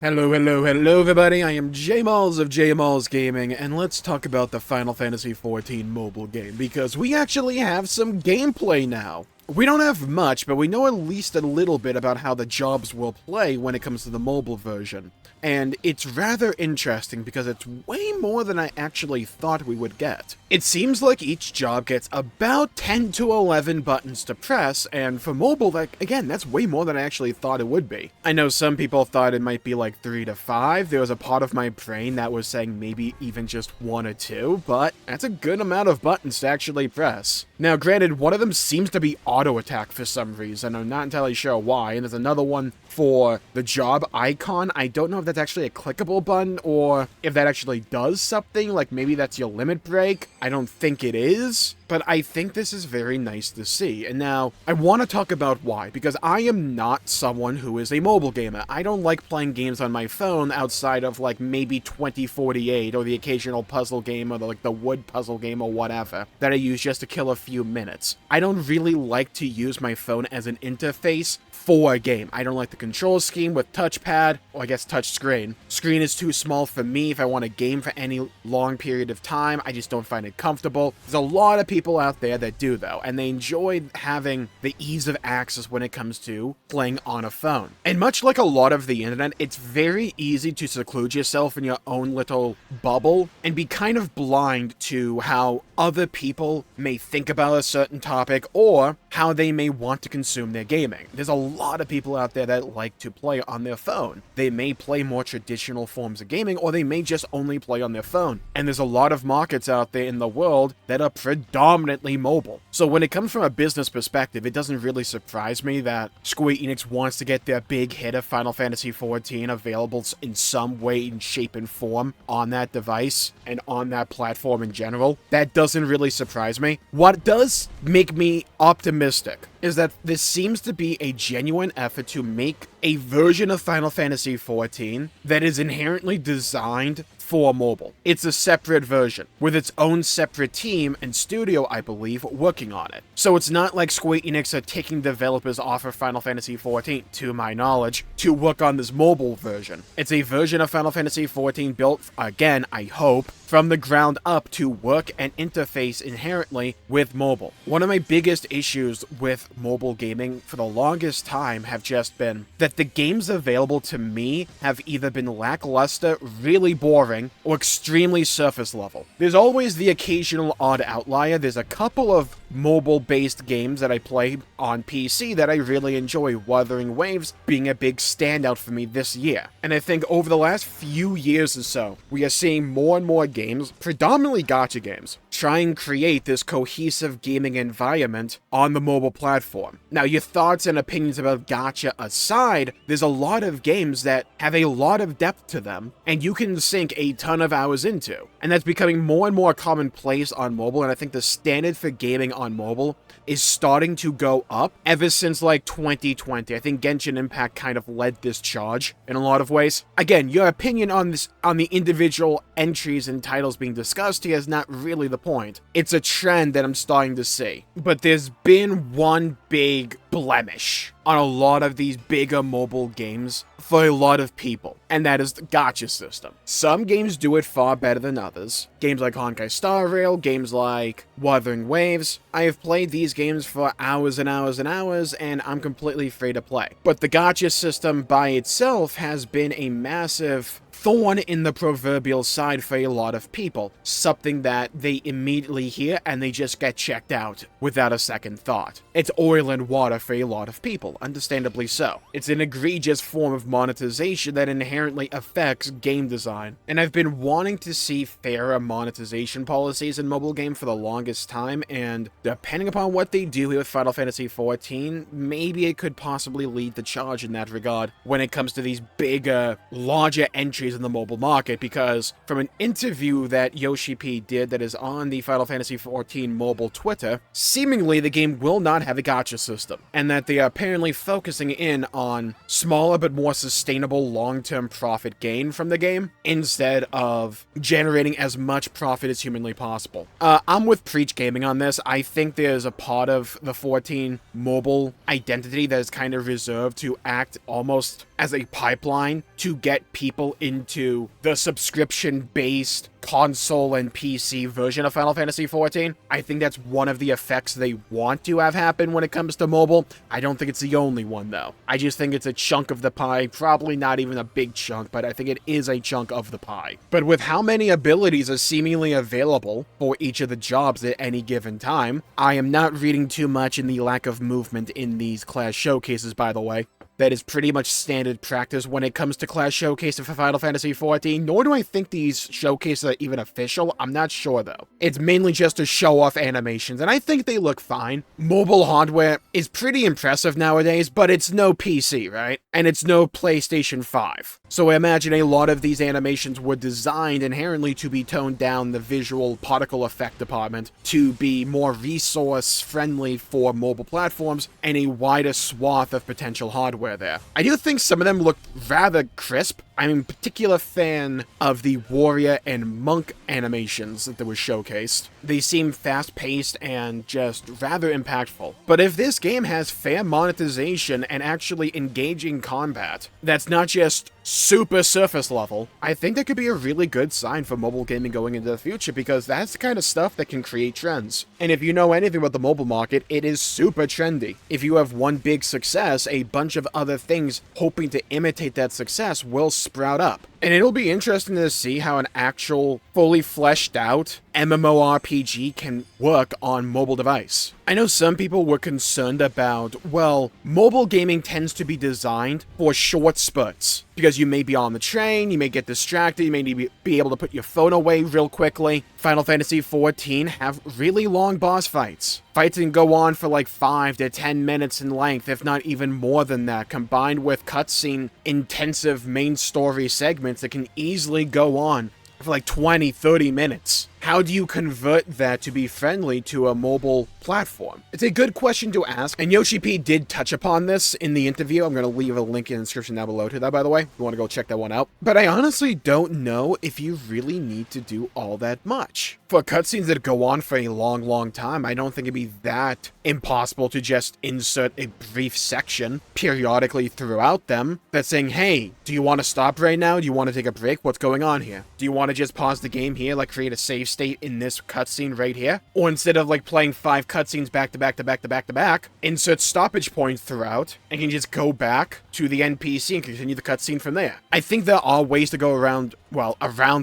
Hello everybody, I am Jmulls of Jmulls Gaming, and let's talk about the Final Fantasy XIV mobile game, because we actually have some gameplay now. We don't have much, but we know at least a little bit about how the jobs will play when it comes to the mobile version. And it's rather interesting because it's way more than I actually thought we would get. It seems like each job gets about 10 to 11 buttons to press, and for mobile, that's way more than I actually thought it would be. I know some people thought it might be like 3 to 5. There was a part of my brain that was saying maybe even just 1 or 2, but that's a good amount of buttons to actually press. Now, granted, one of them seems to be auto attack for some reason. I'm not entirely sure why, and there's another one for the job icon. I don't know if that's actually a clickable button or if that actually does something, like maybe that's your limit break. I don't think it is, but I think this is very nice to see. And now, I want to talk about why, because I am not someone who is a mobile gamer. I don't like playing games on my phone outside of like maybe 2048 or the occasional puzzle game or the wood puzzle game or whatever that I use just to kill a few minutes. I don't really like to use my phone as an interface for a game. I don't like the control scheme with touchpad, or I guess touch screen. Screen is too small for me if I want a game for any long period of time. I just don't find it comfortable. There's a lot of people out there that do though, and they enjoy having the ease of access when it comes to playing on a phone. And much like a lot of the internet, it's very easy to seclude yourself in your own little bubble and be kind of blind to how other people may think about a certain topic or how they may want to consume their gaming. There's a lot of people out there that like to play on their phone. They may play more traditional forms of gaming, or they may just only play on their phone. And there's a lot of markets out there in the world that are predominantly mobile. So when it comes from a business perspective, it doesn't really surprise me that Square Enix wants to get their big hit of Final Fantasy XIV available in some way, in shape and form on that device and on that platform in general. That doesn't really surprise me. What does make me optimistic is that this seems to be a genuine effort to make a version of Final Fantasy XIV that is inherently designed for mobile. It's a separate version, with its own separate team and studio, I believe, working on it. So it's not like Square Enix are taking developers off of Final Fantasy XIV, to my knowledge, to work on this mobile version. It's a version of Final Fantasy XIV built, again, I hope, from the ground up to work and interface inherently with mobile. One of my biggest issues with mobile gaming for the longest time have just been that the games available to me have either been lackluster, really boring, or extremely surface level. There's always the occasional odd outlier. There's a couple of mobile-based games that I play on PC that I really enjoy, Wuthering Waves being a big standout for me this year. And I think over the last few years or so, we are seeing more and more games, predominantly gacha games, try and create this cohesive gaming environment on the mobile platform. Now, your thoughts and opinions about gacha aside, there's a lot of games that have a lot of depth to them, and you can sink a ton of hours into. And that's becoming more and more commonplace on mobile, and I think the standard for gaming on mobile is starting to go up ever since like 2020. I think Genshin Impact kind of led this charge in a lot of ways. Again, your opinion on the individual entries and titles being discussed here is not really the point. It's a trend that I'm starting to see. But there's been one big blemish on a lot of these bigger mobile games for a lot of people, and that is the gacha system. Some games do it far better than others. Games like Honkai Star Rail, games like Wuthering Waves. I have played these games for hours and hours and hours, and I'm completely free to play. But the gacha system by itself has been a massive thorn in the proverbial side for a lot of people. Something that they immediately hear and they just get checked out without a second thought. It's oil and water for a lot of people, understandably so. It's an egregious form of monetization that inherently affects game design. And I've been wanting to see fairer monetization policies in mobile game for the longest time, and depending upon what they do here with Final Fantasy XIV, maybe it could possibly lead the charge in that regard when it comes to these bigger, larger entries opportunities in the mobile market, because from an interview that Yoshi P did that is on the Final Fantasy XIV Mobile Twitter, seemingly the game will not have a gacha system, and that they are apparently focusing in on smaller but more sustainable long-term profit gain from the game, instead of generating as much profit as humanly possible. I'm with Preach Gaming on this. I think there's a part of the 14 mobile identity that is kind of reserved to act almost as a pipeline to get people into the subscription-based console and PC version of Final Fantasy XIV. I think that's one of the effects they want to have happen when it comes to mobile. I don't think it's the only one, though. I just think it's a chunk of the pie, probably not even a big chunk, but I think it is a chunk of the pie. But with how many abilities are seemingly available for each of the jobs at any given time, I am not reading too much in the lack of movement in these class showcases, by the way. That is pretty much standard practice when it comes to class showcases for Final Fantasy XIV, nor do I think these showcases are even official. I'm not sure, though. It's mainly just to show off animations, and I think they look fine. Mobile hardware is pretty impressive nowadays, but it's no PC, right? And it's no PlayStation 5. So I imagine a lot of these animations were designed inherently to be toned down the visual particle effect department to be more resource-friendly for mobile platforms and a wider swath of potential hardware there. I do think some of them look rather crisp. I'm a particular fan of the warrior and monk animations that were showcased. They seem fast-paced and just rather impactful. But if this game has fair monetization and actually engaging combat, that's not just super surface level, I think that could be a really good sign for mobile gaming going into the future, because that's the kind of stuff that can create trends. And if you know anything about the mobile market, it is super trendy. If you have one big success, a bunch of other things hoping to imitate that success will sprout up. And it'll be interesting to see how an actual, fully fleshed out MMORPG can work on mobile device. I know some people were concerned about, well, mobile gaming tends to be designed for short spurts, because you may be on the train, you may get distracted, you may need to be able to put your phone away real quickly. Final Fantasy XIV have really long boss fights. Fights can go on for like 5 to 10 minutes in length, if not even more than that, combined with cutscene intensive main story segments that can easily go on for like 20, 30 minutes. How do you convert that to be friendly to a mobile platform? It's a good question to ask, and Yoshi P did touch upon this in the interview. I'm going to leave a link in the description down below to that, by the way, if you want to go check that one out. But I honestly don't know if you really need to do all that much. For cutscenes that go on for a long, long time, I don't think it'd be that impossible to just insert a brief section periodically throughout them that's saying, hey, do you want to stop right now? Do you want to take a break? What's going on here? Do you want to just pause the game here, like create a save state in this cutscene right here? Or instead of like playing 5 cutscenes back to back to back to back to back, insert stoppage points throughout and you can just go back to the NPC and continue the cutscene from there. I think there are ways to go around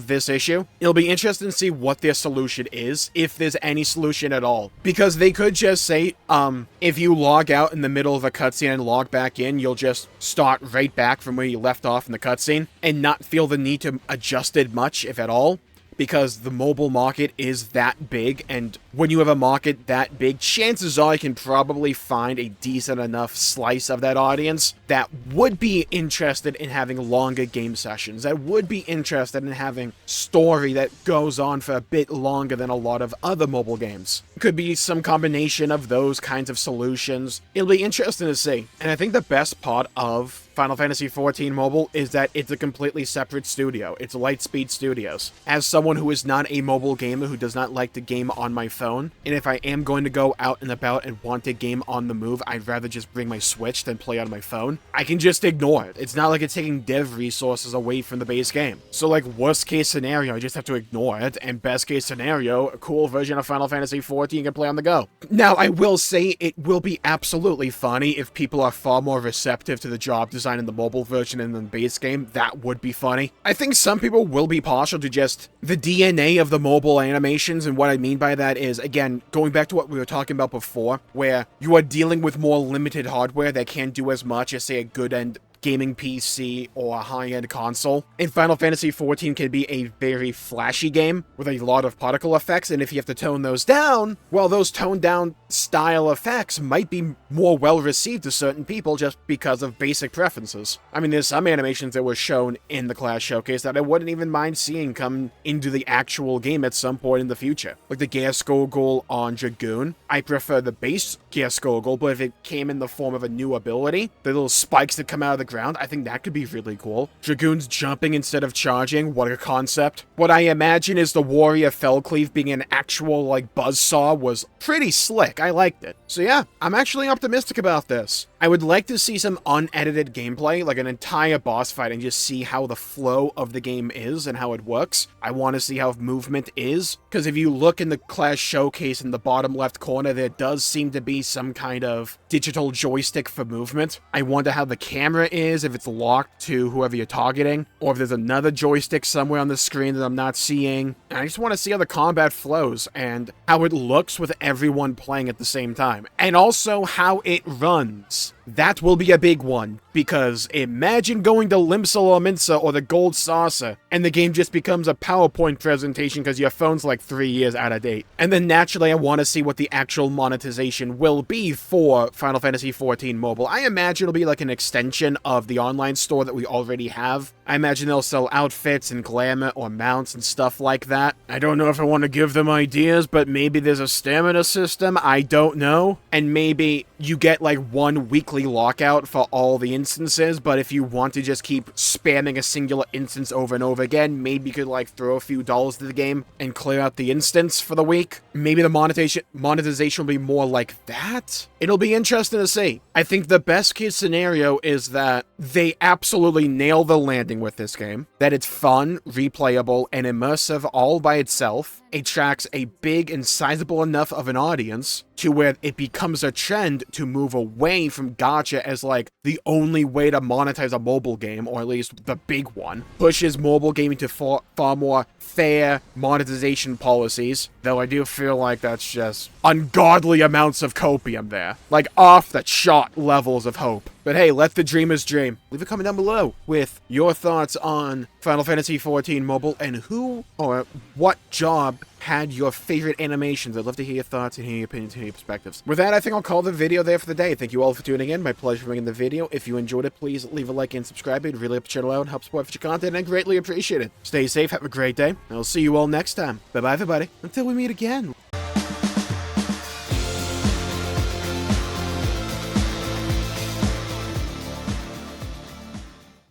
this issue. It'll be interesting to see what their solution is, if there's any solution at all. Because they could just say, if you log out in the middle of a cutscene and log back in, you'll just start right back from where you left off in the cutscene and not feel the need to adjust it much, if at all. Because the mobile market is that big, and when you have a market that big, chances are you can probably find a decent enough slice of that audience that would be interested in having longer game sessions, that would be interested in having story that goes on for a bit longer than a lot of other mobile games. It could be some combination of those kinds of solutions. It'll be interesting to see. And I think the best part of Final Fantasy XIV Mobile is that it's a completely separate studio. It's Lightspeed Studios. As someone who is not a mobile gamer who does not like to game on my phone, and if I am going to go out and about and want to game on the move, I'd rather just bring my Switch than play on my phone. I can just ignore it. It's not like it's taking dev resources away from the base game. So like worst case scenario, I just have to ignore it, and best case scenario, a cool version of Final Fantasy XIV you can play on the go. Now, I will say it will be absolutely funny if people are far more receptive to the job design in the mobile version and in the base game. That would be funny. I think some people will be partial to just the DNA of the mobile animations, and what I mean by that is, again, going back to what we were talking about before, where you are dealing with more limited hardware that can't do as much as, say, a good end gaming PC or a high-end console. And Final Fantasy XIV can be a very flashy game with a lot of particle effects, and if you have to tone those down, well, those toned-down style effects might be more well-received to certain people just because of basic preferences. I mean, there's some animations that were shown in the class showcase that I wouldn't even mind seeing come into the actual game at some point in the future. Like the Gearskogul on Dragoon. I prefer the base Gearskogul, but if it came in the form of a new ability, the little spikes that come out of the ground, I think that could be really cool. Dragoons jumping instead of charging, what a concept. What I imagine is the Warrior Fellcleave being an actual, like, buzzsaw was pretty slick. I liked it. So yeah, I'm actually optimistic about this. I would like to see some unedited gameplay, like an entire boss fight, and just see how the flow of the game is and how it works. I want to see how movement is, because if you look in the class showcase in the bottom left corner, there does seem to be some kind of digital joystick for movement. I wonder how the camera is, if it's locked to whoever you're targeting, or if there's another joystick somewhere on the screen that I'm not seeing. And I just want to see how the combat flows, and how it looks with everyone playing at the same time. And also how it runs. That will be a big one, because imagine going to Limsa Lominsa or the Gold Saucer, and the game just becomes a PowerPoint presentation because your phone's like 3 years out of date. And then naturally I want to see what the actual monetization will be for Final Fantasy XIV Mobile. I imagine it'll be like an extension of the online store that we already have. I imagine they'll sell outfits and glamour or mounts and stuff like that. I don't know if I want to give them ideas, but maybe there's a stamina system, I don't know. And maybe you get like one weekly lockout for all the instances, but if you want to just keep spamming a singular instance over and over again, maybe you could like throw a few dollars to the game and clear out the instance for the week. Maybe the monetization will be more like that. It'll be interesting to see. I think the best case scenario is that they absolutely nail the landing with this game, that it's fun, replayable, and immersive all by itself. It attracts a big and sizable enough of an audience to where it becomes a trend to move away from gacha as like the only way to monetize a mobile game, or at least the big one. Pushes mobile gaming to far more fair monetization policies, though I do feel like that's just ungodly amounts of copium there. Like off the shot levels of hope. But hey, let the dreamers dream. Leave a comment down below with your thoughts on Final Fantasy XIV Mobile and who or what job had your favorite animations. I'd love to hear your thoughts and hear your opinions and hear your perspectives. With that, I think I'll call the video there for the day. Thank you all for tuning in. My pleasure for making the video. If you enjoyed it, please leave a like and subscribe. It'd really help the channel out and help support future content, and I greatly appreciate it. Stay safe, have a great day, and I'll see you all next time. Bye-bye, everybody. Until we meet again.